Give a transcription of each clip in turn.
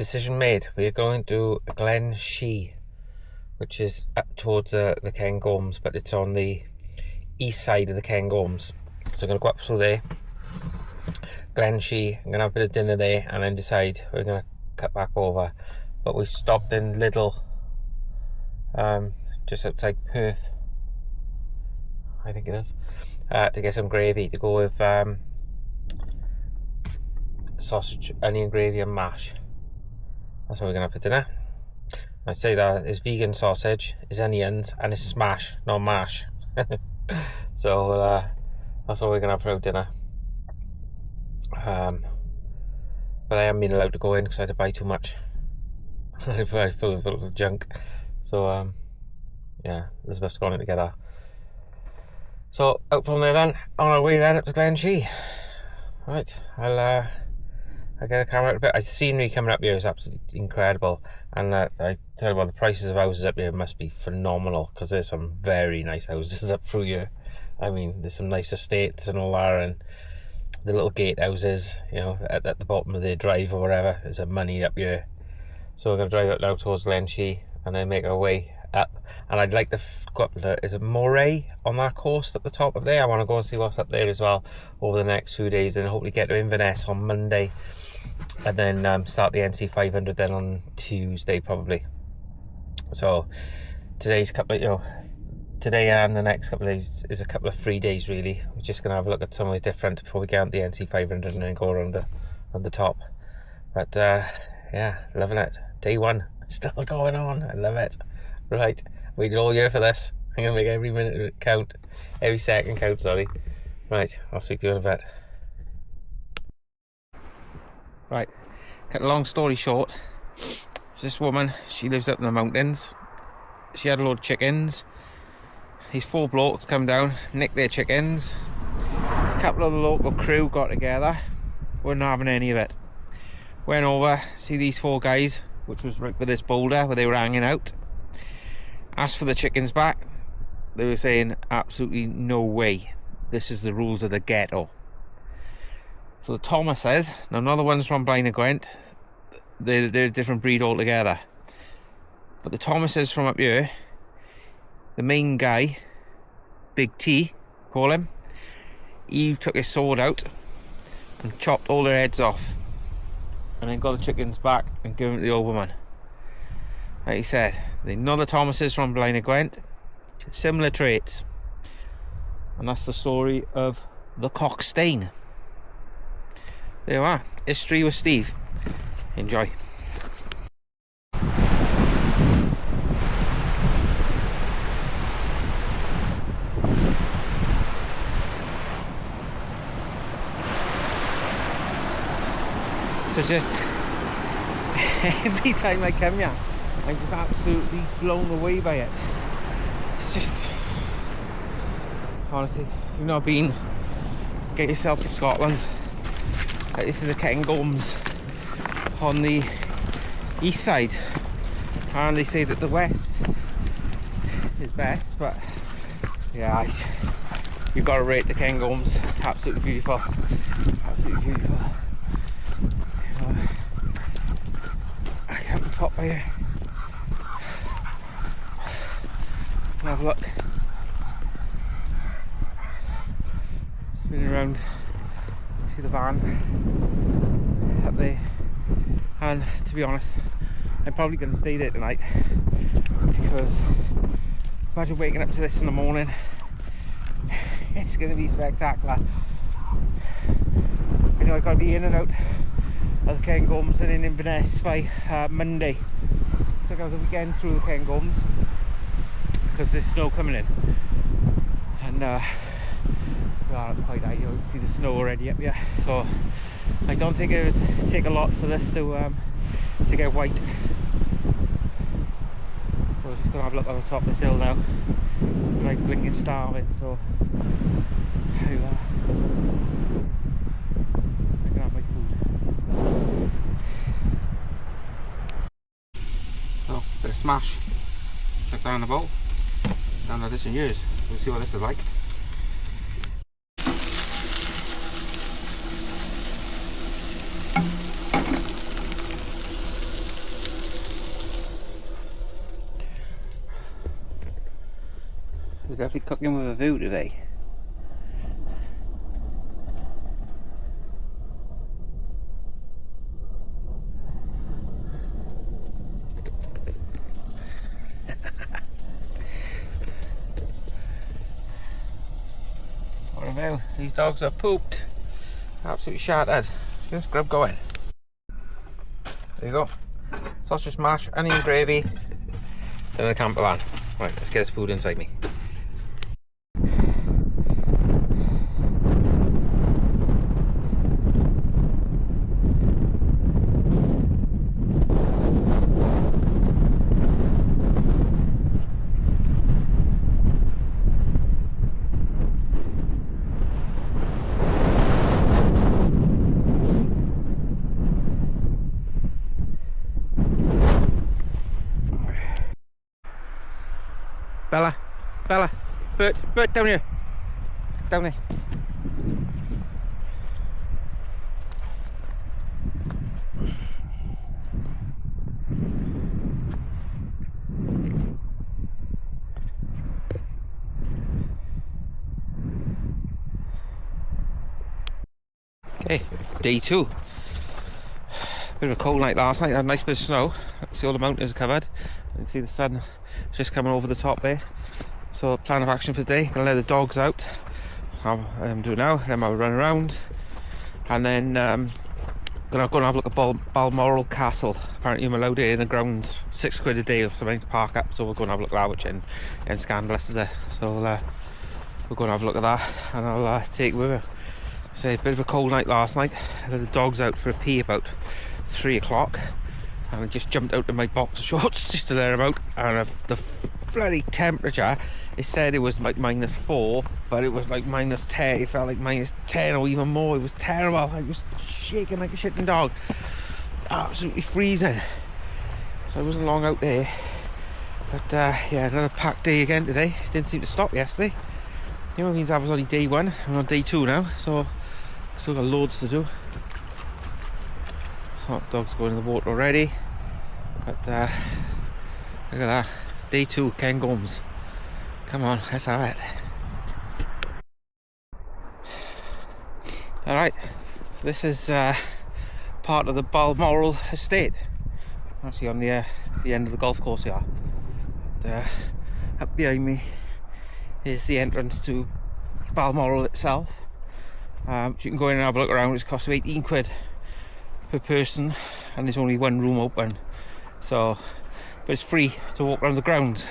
decision made. We're going to Glen Shee, which is up towards the Cairngorms, but it's on the east side of the Cairngorms. So I'm going to go up through there, Glen Shee. I'm going to have a bit of dinner there and then decide we're going to cut back over. But we've stopped in Lidl, just outside Perth, I think it is, to get some gravy to go with sausage, onion gravy and mash. That's what we're going to have for dinner. I'd say that it's vegan sausage, it's onions, and it's smash, not mash. So that's what we're going to have for our dinner. But I haven't been allowed to go in because I had to buy too much. I'm full of junk. So yeah, Elizabeth's gone in together. So out from there then, on our way then up to Glen Shee. Right, I'll get a camera out a bit. The scenery coming up here is absolutely incredible, and I tell you what, the prices of houses up here must be phenomenal, because there's some very nice houses up through here. I mean, there's some nice estates and all that, and the little gatehouses, you know, at the bottom of the drive or whatever. There's some money up here. So we're going to drive up now towards Glen Shee and then make our way up. And I'd like to go up to, is it Moray on that coast at the top of there? I want to go and see what's up there as well over the next few days, and hopefully get to Inverness on Monday, and then start the NC500 then on Tuesday probably. So today's couple of, you know, today and the next couple of days is a couple of free days really. We're just going to have a look at somewhere different before we get on the NC500 and then go around the top. But yeah, loving it. Day one, still going on. I love it. Right, waited all year for this. I'm going to make every minute count, every second count, sorry. Right, I'll speak to you in a bit. Right, cut a long story short, this woman, she lives up in the mountains. She had a load of chickens. These 4 blokes come down, nicked their chickens. A couple of the local crew got together, weren't having any of it. Went over, see these 4 guys, which was right by this boulder where they were hanging out. Asked for the chickens back. They were saying, absolutely no way. This is the rules of the ghetto. So the Thomases, now none of the ones from Blaen y Gwent, they're a different breed altogether. But the Thomases from up here, the main guy, Big T, call him, he took his sword out and chopped all their heads off, and then got the chickens back and given them to the old woman. Like he said, they're not the Thomases from Blaen y Gwent, similar traits. And that's the story of the Cockstain. There you are, history with Steve. Enjoy. So just every time I come here, I'm just absolutely blown away by it. It's just, honestly, if you've not been, get yourself to Scotland. This is the Cairngorms on the east side, and they say that the west is best, but yeah, you've got to rate the Cairngorms. Absolutely beautiful, absolutely beautiful. I get up the top by here and have a look, spinning around. See the van up there, and to be honest, I'm probably going to stay there tonight, because imagine waking up to this in the morning. It's going to be spectacular. I know I've got to be in and out of the Cairngorms and in Inverness by Monday, so I got the weekend through the Cairngorms because there's snow coming in, and quite high. You can see the snow already up here, so I don't think it would take a lot for this to get white. So we're just gonna have a look on the top of this hill now. I'm like blinking starving, so I can have my food. So, bit of smash. Check down the bowl. Down like this in years. We'll see what this is like. We're definitely cooking with a view today. What about these dogs are pooped, absolutely shattered. Get this grub going. There you go. Sausage mash, onion gravy, then the camper van. Right, let's get this food inside me. Bella, Bella, Bert, down here. Down here. Okay, day 2. Bit of a cold night last night, had a nice bit of snow. See all the mountains are covered. You can see the sun just coming over the top there. So plan of action for today, gonna let the dogs out. I'm doing now, then I'll run around. And then gonna go and have a look at Balmoral Castle. Apparently I'm allowed in the grounds £6 a day or something to park up, so we're going to have a look at that, which and scandalous is it. So we're going to have a look at that and I'll take it with her. So a bit of a cold night last night. I let the dogs out for a pee about 3 o'clock. And I just jumped out of my boxer shorts just to let them out. And the bloody temperature, it said it was like -4, but it was like -10. It felt like -10 or even more. It was terrible. I was shaking like a shitting dog. Absolutely freezing. So I wasn't long out there. But yeah, another packed day again today. Didn't seem to stop yesterday. You know, it means that was only day 1. I'm on day 2 now, so still got loads to do. Hot dogs going in the water already. But look at that. Day 2, Ken Gomes. Come on, let's have it. Alright, this is part of the Balmoral estate. Actually on the end of the golf course here. Up behind me is the entrance to Balmoral itself. You can go in and have a look around. It's cost £18 per person and there's only one room open, so but it's free to walk around the grounds.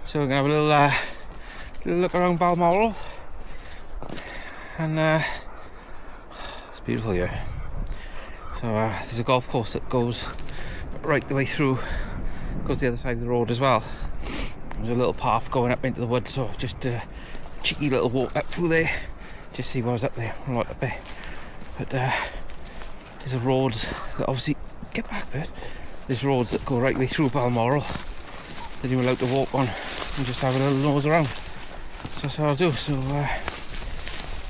So we're gonna have a little look around Balmoral, and it's beautiful here. So there's a golf course that goes right the way through, goes the other side of the road as well. There's a little path going up into the woods, so just a cheeky little walk up through there, just see what was up there, a lot up there. But there's a road that obviously, get back a bit, there's roads that go right the way through Balmoral that you're allowed to walk on and just have a little nose around. So that's what I'll do. So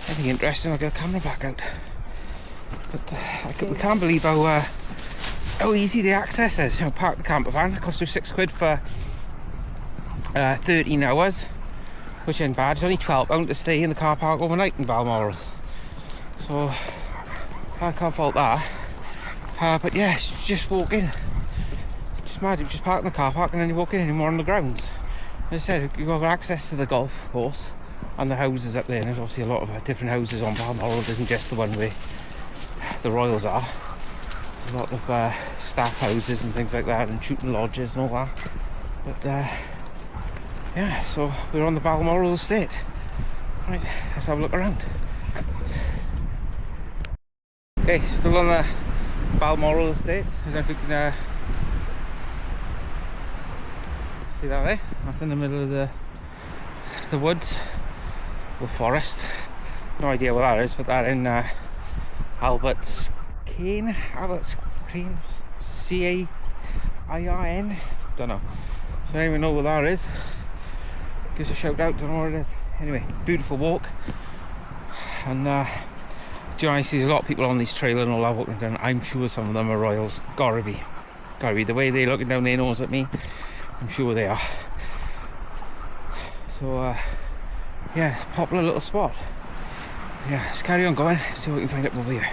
anything interesting, I'll get a camera back out. But we can't believe how easy the access is. You know, park the camper van, it costs you £6 for 13 hours, which ain't bad. It's only £12 to stay in the car park overnight in Balmoral. So I can't fault that. But yeah, just walk in. Just mad, you just park in the car park and then you walk in and you're more on the grounds. As I said, you've got access to the golf course and the houses up there, and there's obviously a lot of different houses on Balmoral. It isn't just the one where the Royals are. There's a lot of staff houses and things like that, and shooting lodges and all that. But yeah, so we're on the Balmoral estate. Right, let's have a look around. Okay, still on the Balmoral estate. I don't know if you can see that there. That's in the middle of the woods or forest. No idea what that is, but that in Albert's Cain, C-A-I-R-N. Don't know. So I don't even know what that is. Give us a shout out, don't know what it is. Anyway, beautiful walk. And do you know, I see a lot of people on this trail and all that walking down. I'm sure some of them are Royals. Gotta be. The way they're looking down their nose at me, I'm sure they are. So yeah, popular little spot. Yeah, let's carry on going, see what we can find up over here.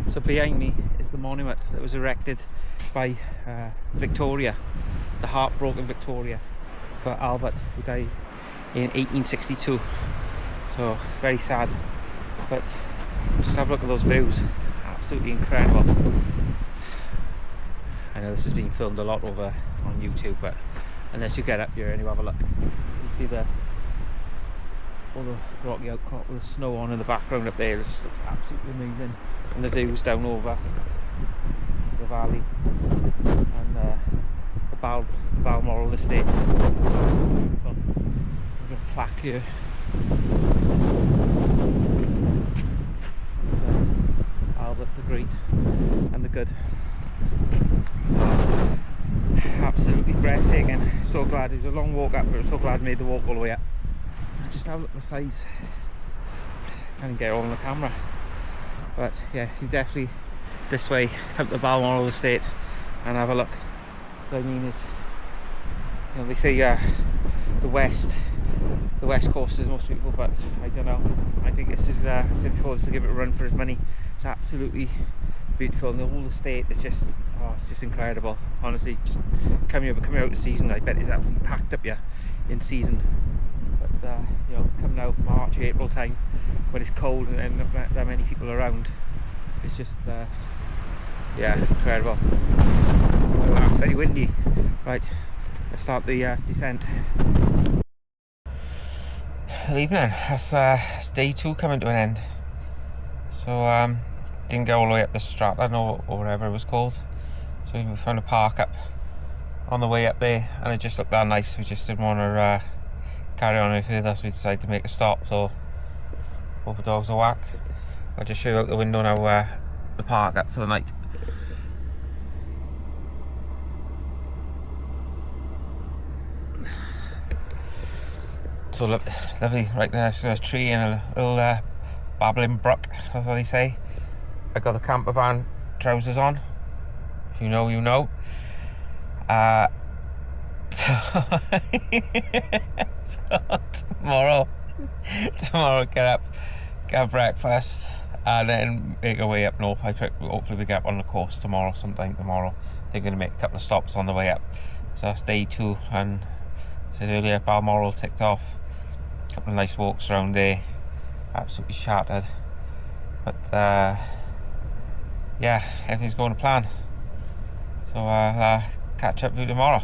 So behind me is the monument that was erected by Victoria, the heartbroken Victoria, for Albert, who died in 1862. So very sad, but just have a look at those views, absolutely incredible. I know this has been filmed a lot over on YouTube, but unless you get up here and you have a look, you see all the rocky outcrop with the snow on in the background up there. It just looks absolutely amazing, and the views down over the valley and the Balmoral estate. Well, there's a plaque here. It's Albert the Great and the Good. So, absolutely breathtaking. So glad. It was a long walk up, but I'm so glad I made the walk all the way up. Just have a look at the size. Can't even get it all on the camera, but yeah, you definitely this way come to the Balmoral estate and have a look. So I mean, is, you know, they say the west coast is most people, but I don't know. I think this is I said before, to give it a run for its money. It's absolutely beautiful, and the whole estate is just it's just incredible. Honestly, just coming out of season, I bet it's absolutely packed up here in season. But you know, coming out March, April time when it's cold and not that many people around, it's just yeah, incredible. Wow, it's very windy. Right, let's start the descent. Good evening. That's day 2 coming to an end. So didn't go all the way up the Stratton or whatever it was called. So we found a park up on the way up there, and it just looked that nice. We just didn't want to carry on any further, so we decided to make a stop. So both the dogs are whacked. I'll just show you out the window now the park up for the night. So lovely, right there's a tree and a little babbling brook, as they say. I got the camper van trousers on. If you know, you know. So tomorrow get up, have breakfast, and then make our way up north. Hopefully we get up on the coast tomorrow, sometime tomorrow. I think we're going to make a couple of stops on the way up. So that's day 2, and I said earlier, Balmoral ticked off. A couple of nice walks around there, absolutely shattered, but yeah, everything's going to plan. So I'll catch up with you tomorrow.